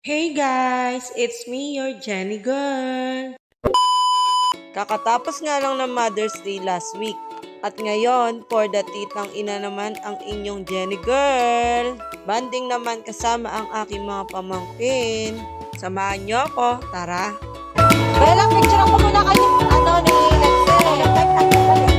Hey guys, it's me, your Jenny girl. Kakatapos nga lang ng Mother's Day last week. At ngayon, for the titang ina naman ang inyong Jenny girl. Banding naman kasama ang aking mga pamangkin. Samahan niyo ako, tara! Bella, picture ko muna kayo. Ni Lexel.